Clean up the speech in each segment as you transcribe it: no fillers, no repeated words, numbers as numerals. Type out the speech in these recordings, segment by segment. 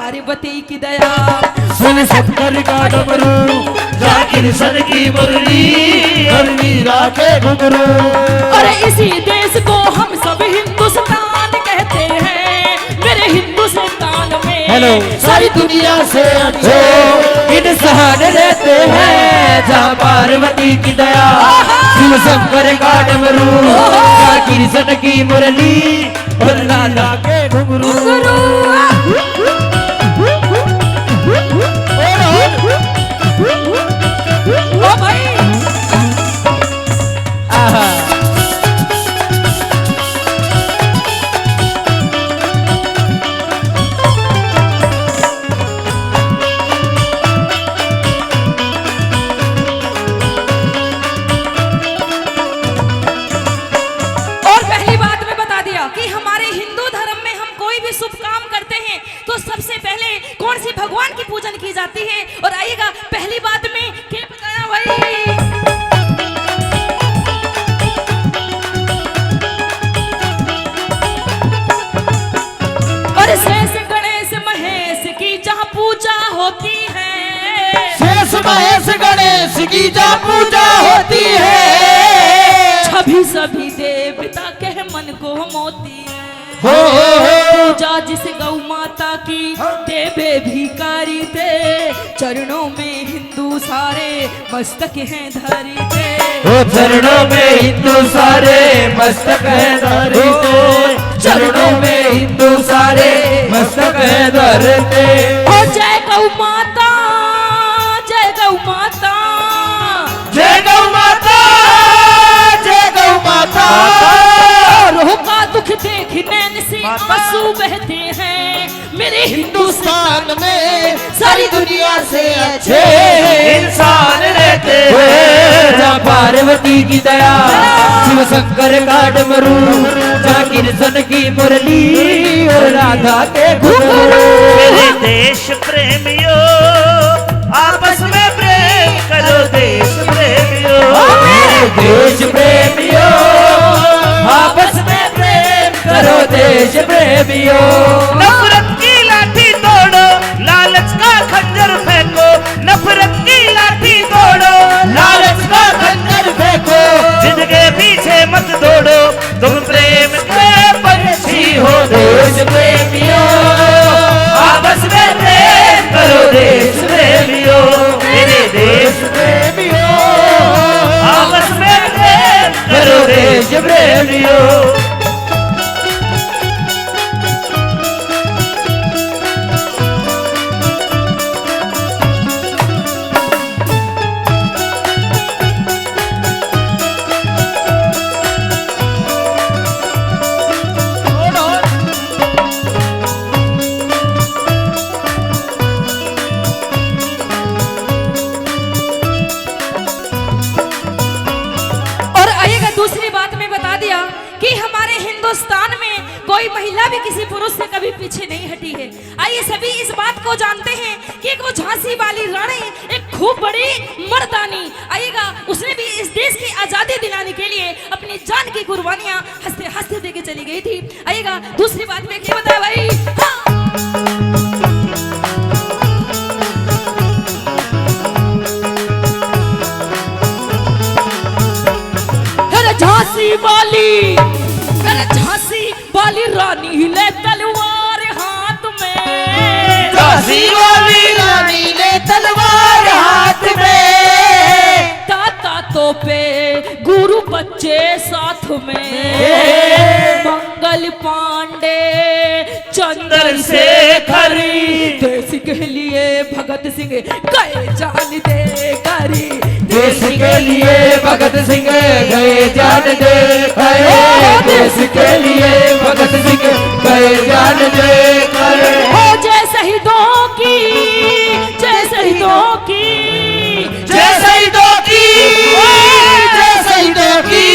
पार्वती की दया। शिव शंकर का डमरू, जाकिर सन की मुरली और मीरा के घुंघरू। और इसी देश को हम सब हिंदुस्तान कहते हैं, मेरे हिंदुस्तान में सारी दुनिया से अच्छे इंसान रहते हैं, जहाँ पार्वती की दया, शिव शंकर का डमरू, जाकिर सन की मुरली और मीरा के घुंघरू। ओ भाई कि हमारे हिंदू धर्म में हम कोई भी शुभ काम करते हैं तो सबसे पहले कौन सी भगवान की पूजन की जाती है। और आइएगा पहली बात में क्या बताया भाई, और शेष गणेश महेश की जहाँ पूजा होती है, शेष महेश गणेश की जहाँ पूजा होती है, सभी सभी देवता के मन को मोती है। पूजा जिस गौ माता की देवे भिखारी थे, चरणों में हिंदू सारे मस्तक हैं धरी थे। चरणों में हिंदू सारे मस्तक हैं धरे थे, चरणों में हिंदू सारे मस्तक हैं धरे थे। ओ जय गौ माता, जय गौ माता, जय गौ माता, जय गौ माता। रोह का दुख देख नैन से आंसू बहते हैं, मेरे हिंदुस्तान में सारी दुनिया से अच्छे इंसान रहते हैं, जहाँ पार्वती की दया, शिव शंकर का डमरू, जाकिर सन की मुरली और राधा के घुंघरू। मेरे देश प्रेमियों आपस में प्रेम करो, देश प्रेमियों, मेरे देश प्रेमियों आपस में प्रेम करो, देश प्रेमियों। नफरत की लाठी तोड़ो, लालच का खंजर फेंको, नफरत की लाठी तोड़ो, लालच का खंजर फेंको, जिंदगी पीछे मत दौड़ो, तुम प्रेम के पंछी हो, देश प्रेमियों आपस में प्रेम करो, देश प्रेमियों, मेरे देश प्रेमियों आपस में प्रेम करो, देश प्रेमियों। दूसरी बात में बता दिया कि हमारे हिंदुस्तान में कोई महिला भी किसी पुरुष से कभी पीछे नहीं हटी है। आइए सभी इस बात को जानते हैं कि एक वो झांसी वाली रानी एक खूब बड़ी मर्दानी, आइएगा उसने भी इस देश की आजादी दिलाने के लिए अपनी जान की कुर्बानियां हंसते हंसते देके चली गई थी। आइएगा दूसरी बात में क्या बताया भाई, झांसी वाली रानी ले तलवार हाथ में, झांसी वाली रानी ले तलवार हाथ में, ताता तोपे गुरु बच्चे साथ में, मंगल पांडे चंद्रशेखर देश के लिए भगत सिंह गए जान दे करी, देश के लिए भगत सिंह गए जान दे, देश के लिए भगत सिंह गए जान दे। हो जय शहीदों की, जय शहीदों की, जय शहीदों की, जय शहीदों की।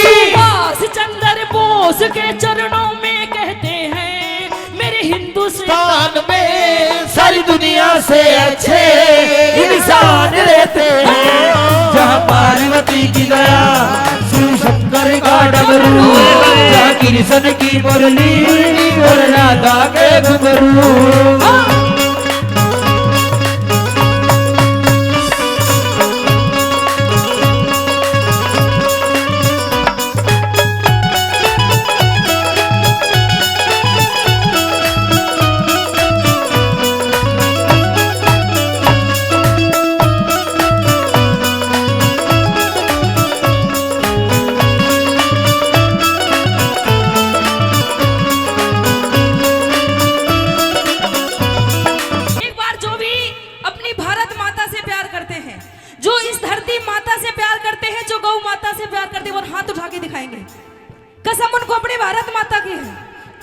सुभाष चंद्र बोस के चरणों में कहते हैं, मेरे हिंदुस्तान में सारी दुनिया से अच्छे इंसान रहते हैं, जहाँ पार्वती की दया, शिव शंकर का डमरू, जाकिर सन की मुरली और राधा के घुंघरू।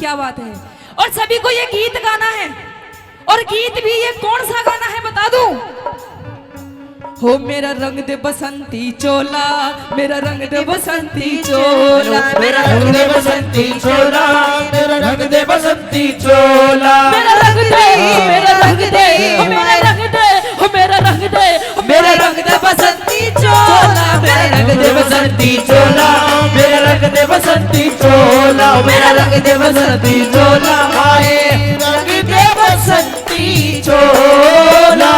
क्या बात है। और सभी को ये गीत गाना है, और गीत भी ये कौन सा गाना है बता दूं? हो मेरा रंग दे बसंती चोला, मेरा रंग दे बसंती चोला, मेरा रंग दे बसंती चोला, मेरा रंग दे बसंती चोला, मेरा रंग दे, मेरा रंग दे, मेरा रंग दे, मेरा रंग दे, मेरा रंग दे बसंती चोला, मेरा रंग दे बसंती चोला, मेरा रंग दे बसंती चोला, मेरा रंग दे बसंती चोला, आए रंग दे बसंती चोला।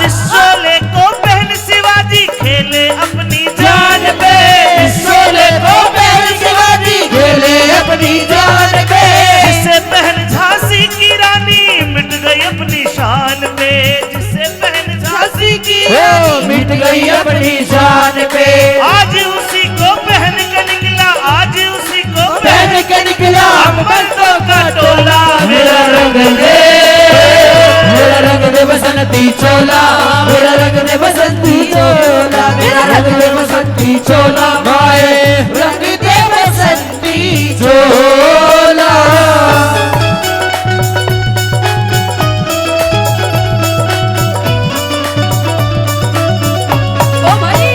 जिस शोले को पहन शिवाजी खेले अपनी जान पे, इस शोले को पहन शिवाजी खेले अपनी जान पे, जिसे पहन झांसी की रानी मिट गई अपनी शान पे, जिसे पहन झांसी की ओ मिट गई अपनी शान पे, आज उसी को पहन के निकला, आज उसी को पहन के निकला मर्दों का टोला। मेरा रंग दे, मेरा रंग दे बसंती चोला, मेरा रंग दे बसंती चोला, मेरा रंग दे बसंती चोला, माए रंग दे बसंती चोला। ओ भाई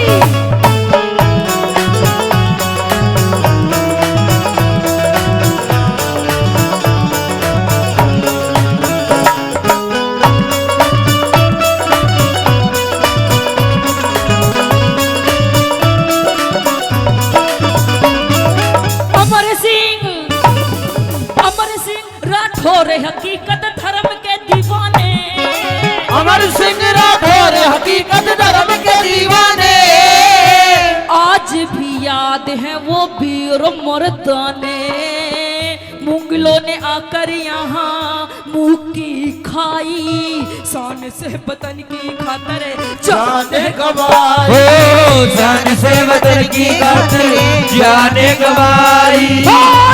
अमर सिंह राठौर हकीकत धर्म के दीवाने, अमर सिंह राठौर हकीकत धर्म के दीवाने, आज भी याद है वो वीर मर्दाने, मुगलों ने आकर यहाँ मुंह की खाई, शान से वतन की खातर जाने गवाई, ओ जान से वतन की खातिर जाने गवाई,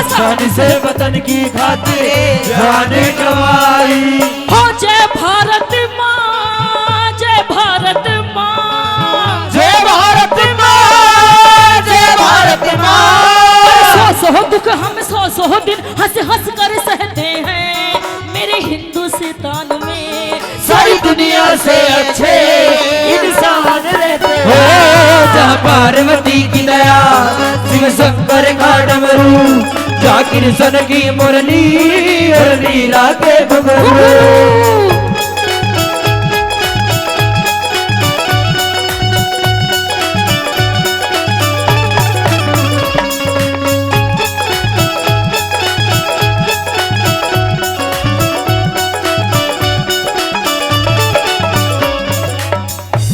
जान से वतन की खातिर जाने गवाई। हो जय भारत माँ, जय भारत माँ, जय भारत माँ, जय भारत माँ। सौ दुख हम सौ दिन हंस हंस कर सहते हैं, मेरे हिंदुस्तान में सारी दुनिया से अच्छे इंसान रहते हैं, जहाँ पार्वती की दया, शिव शंकर का डमरू, जहाँ कृष्ण की मुरली और लीला के घुंघरू।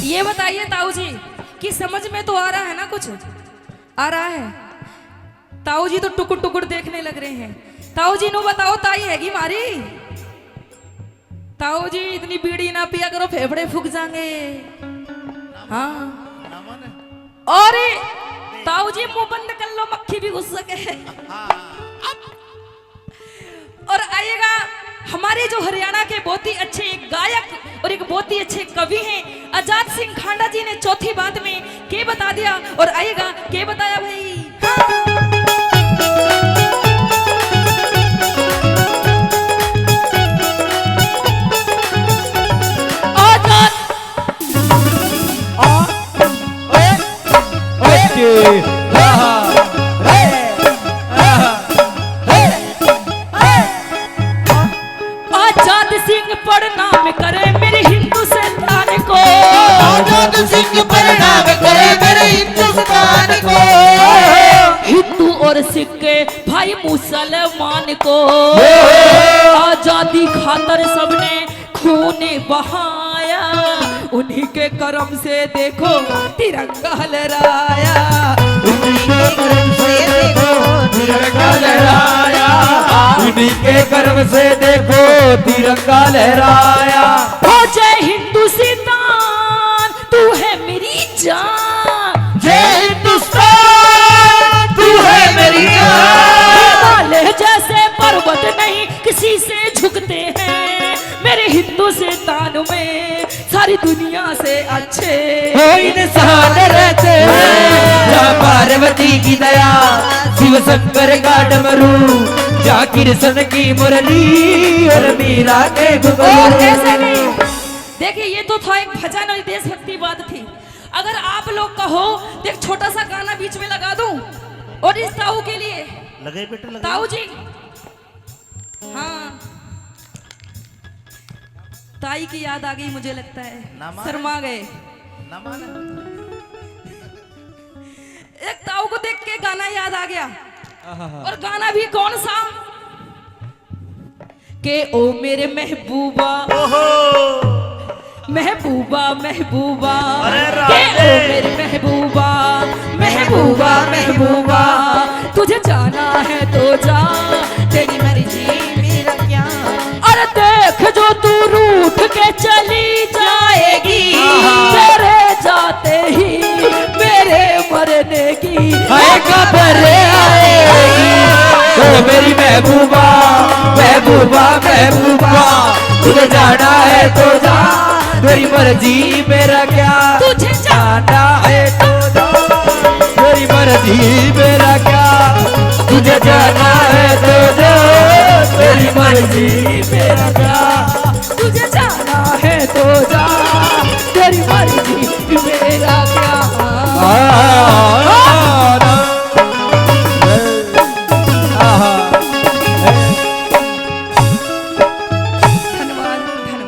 ये बताइए ताऊ जी कि समझ में तो आ रहा है ना, कुछ आ रहा है? ताऊ जी तो टुकुर टुकुर देखने लग रहे हैं। ताऊ जी नो बताओ, ताई हैगी मारी? ताऊ जी इतनी बीड़ी ना पिया करो, फेफड़े फूक जाएंगे। हाँ और ताऊ जी मुंह बंद कर लो, मक्खी भी घुस सके। और आइएगा हमारे जो हरियाणा के बहुत ही अच्छे एक गायक और एक बहुत ही अच्छे कवि हैं आजाद सिंह खांडा जी ने चौथी बात में के बता दिया। और आइएगा के बताया भाई? आजाद सिंह प्रणाम करे मेरे हिंदुस्तान को, आजाद सिंह प्रणाम करे मेरे हिंदुस्तान को, हिंदू और सिख भाई मुसलमान को, आजादी खातर सबने खून बहाया, उन्हीं के करम से देखो तिरंगा लहराया, उन्हीं के कर्म से देखो तिरंगा लहराया, उन्हीं के कर्म से देखो तिरंगा लहराया। हो जय हिंदुस्तान तू है मेरी जान, जय हिंदुस्तान तू है मेरी जान, हिमालय जैसे पर्वत नहीं किसी से झुकते हैं, मेरे हिंदुस्तान में सारी दुनिया से अच्छे इंसान रहते हैं, जहाँ पार्वती की दया, शिव शंकर का डमरू, जा कृष्ण की मुरली और मीरा के और घुंघरू। कैसे नहीं। देखिए ये तो था एक भजन और देशभक्ति बात थी। अगर आप लोग कहो तो एक छोटा सा गाना बीच में लगा दूं और इस ताऊ के लिए। लगे बेटे लगे। ताऊ जी, हाँ ताई की याद आ गई मुझे लगता है, ना माने। शर्मा गए। ना माने। एक ताऊ को देख के गाना याद आ गया। और गाना भी कौन सा के ओ मेरे महबूबा, ओहो महबूबा महबूबा, अरे के राधे। ओ मेरे महबूबा, महबूबा महबूबा, तुझे जाना है तो जा, तेरी मर्जी मेरा क्या। अरे देख जो तू रूठ के चली जाएगी, तेरे जाते ही मेरे मरने की खबर आएगी। ओ मेरी महबूबा महबूबा महबूबा, तुझे जाना है तो जा, तेरी मर्जी मेरा क्या। तुझे जाना है तो जा, तेरी मर्जी मेरा क्या। तुझे जाना है तो जा, तेरी मर्जी मेरा क्या। तुझे जाना है तो जा, तेरी मर्जी मेरा क्या।